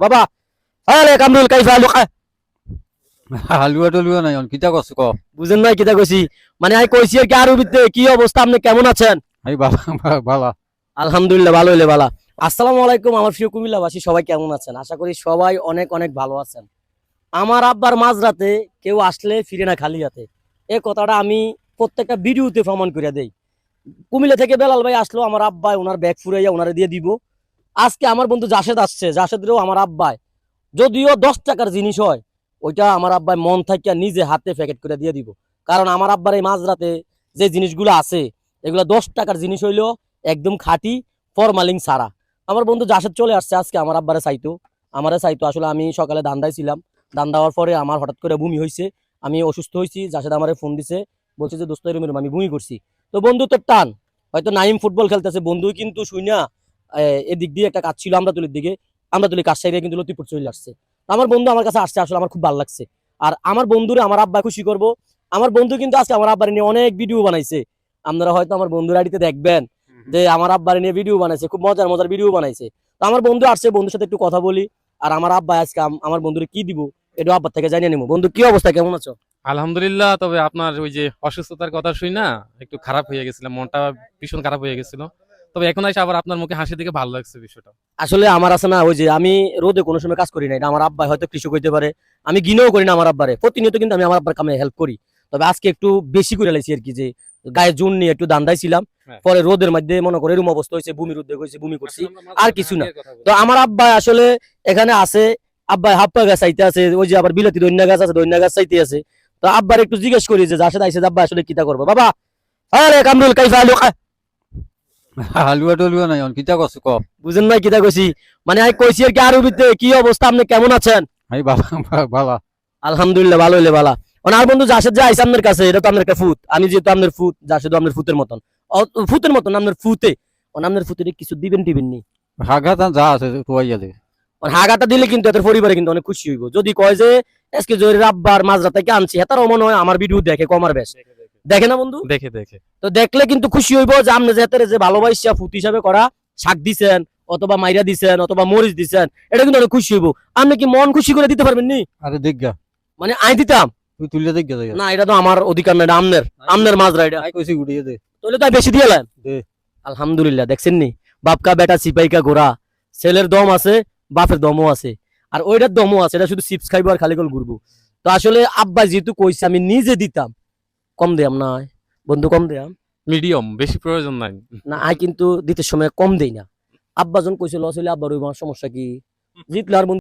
বাবা আরে কামরুল কাইফা লুকা হালুয়া টলুয়া নাই কিতা করছো ক বুঝেন নাই কিতা কইছি মানে আমি কইছি আর কি আরবিতে কি অবস্থা আপনি কেমন আছেন আমি বালা আলহামদুলিল্লাহ ভালো হইলে ভালো আসসালামু আলাইকুম আমার প্রিয় কুমিল্লাবাসী সবাই কেমন আছেন আশা করি সবাই অনেক অনেক ভালো আছেন আমার আব্বার মাঝরাতে কেউ আসলে ফিরে না খালি হাতে এই কথাটা আমি প্রত্যেকটা ভিডিওতে প্রমাণ করে দেই কুমিল্লা থেকে বেলাল ভাই আসলো আমার আব্বাই ওনার ব্যাগ ফুরাইয়া ওনারে দিয়ে দিব আজকে আমার বন্ধু জাসেদ আসছে জাসেদেরও আমার আব্বাই যদিও 10 টাকার জিনিস হয় ওইটা আমার আব্বাই মন থাকিয়া নিজে হাতে প্যাকেট করে দিয়ে দিব কারণ আমার আব্বার এই মাঝরাতে যে জিনিসগুলো আছে এগুলো 10 টাকার জিনিস হইলো একদম খাঁটি ফরমালিন সারা আমার বন্ধু জাসেদ চলে আসছে আজকে আমার আব্বারে চাইতো আমারে চাইতো আসলে আমি সকালে ধান্দায় ছিলাম ধান দেওয়ার পরে আমার হঠাৎ করে বমি হয়েছে আমি অসুস্থ হয়েছি জাসেদ আমারে ফোন দিছে বলছে যে দোস্ত এরম আমি বমি করছি তো বন্ধু তোর টান হয়তো নাইম ফুটবল খেলতেছে বন্ধু কিন্তু শুই না এদিক দিয়ে একটা কাজ ছিল আমরা তুলির দিকে আমরা তুলি কাজ সাইডে কিন্তু লতিপুর চলে আসছে আমার বন্ধু আমার কাছে আসছে আসলে আমার খুব ভালো লাগছে আর আমার বন্ধুরে আমার আব্বা খুশি করব আমার বন্ধু কিন্তু আজকে আমার আব্বার নিয়ে অনেক ভিডিও বানাইছে আপনারা হয়তো আমার বন্ধুর আইডিতে দেখবেন যে আমার আব্বার নিয়ে ভিডিও বানাইছে খুব মজার মজার ভিডিও বানাইছে তো আমার বন্ধু আসছে বন্ধুর সাথে একটু কথা বলি আর আমার আব্বা আজকে আমার বন্ধুরে কি দিব এটা আব্বার থেকে জানিয়ে নিবো বন্ধু কি অবস্থা কেমন আছো আলহামদুলিল্লাহ। তবে আপনার ওই যে অসুস্থতার কথা শুই না একটু খারাপ হয়ে গেছিল, মনটা ভীষণ খারাপ হয়ে গেছিল। তবে এখন এসে আবার আপনার মুখে হাসি দেখে ভালো লাগছে বিষয়টা। আসলে আমার আছে না ওই যে আমি রোদে কোনো সময় কাজ করি না এটা আমার আব্বা হয়তো কৃষক হইতে পারে আমি গিনেও করি না আমার আব্বারে প্রতিনিয়ত কিন্তু আমি আমার আব্বার কামে হেল্প করি তবে আজকে একটু বেশি করে লাইছি আর কি যে গায়ে জোর নিয়ে একটু দান্দাই ছিলাম হ্যাঁ। পরে রোদের মধ্যে মনে করে এরকম অবস্থা হয়েছে বমির উদ্যোগ হয়েছে বমি করছি আর কিছু না। তো আমার আব্বা আসলে এখানে আছে আব্বা হাপ্পা গাছ চাইতে আছে ওই যে আবার বিলাতি দৈন্য গাছ আছে দৈন্য গাছ চাইতে আছে তো আব্বার একটু জিজ্ঞেস করি যে যার সাথে আইসে আব্বা আসলে কিতা করবো বাবা আরে কামরুল কাইফা লুকা হালুয়া টলুয়া নাই কিতা করছো ক বুঝেন নাই কিতা কইছি মানে আমি কইছি আর কি আরবিতে কি অবস্থা আপনি কেমন আছেন আমি বালা আলহামদুলিল্লাহ ভালো হইলে ভালো আর বন্ধু জাসেদ যে আইসা আপনার কাছে এটা তো আপনার একটা ফুত আমি যেহেতু আপনার ফুত জাসেদ আপনার ফুতের মতন ফুতের মতন আপনার ফুতে আপনার ফুতে কিছু দিবেন টিবেন নি হাগা যা আছে টুয়াইয়া দে হাগাটা দিলে কিন্তু এদের পরিবারে কিন্তু অনেক খুশি হইব যদি কয় যে আজকে জয়ের রাব্বার মাঝরাত থেকে আনছি হেতারও মনে হয় আমার ভিডিও দেখে কমার বেশ দেখে না বন্ধু দেখে দেখে তো দেখলে কিন্তু খুশি হইব যে আপনি যে যে ভালোবাসা ফুত হিসাবে করা শাক দিছেন অথবা মাইরা দিছেন অথবা মরিচ দিছেন এটা কিন্তু অনেক খুশি হইব আপনি কি মন খুশি করে দিতে পারবেন নি আরে দেখ মানে আই দিতাম তুই তুলে দেখ না এটা তো আমার অধিকার নাই আমনের আমনের মাজরা এটা আই কইছি গুড়িয়ে দে তাহলে তাই বেশি দিয়ে লাইন দে। আলহামদুলিল্লাহ দেখছেন নি বাপকা বেটা সিপাইকা ঘোড়া ছেলের দম আছে বাপের দমও আছে আর ওইটার দমও আছে এটা শুধু চিপস খাইবো আর খালি গোল ঘুরবো তো আসলে আব্বা যেহেতু কইছে আমি নিজে দিতাম কম দেয়াম না বন্ধু কম দেয়াম মিডিয়াম, বেশি প্রয়োজন নাই। না আই কিন্তু দিতে সময় কম দেই না আব্বা যখন কইছে লস হইলে আব্বার ওই সমস্যা কি জিতলে আর বন্ধু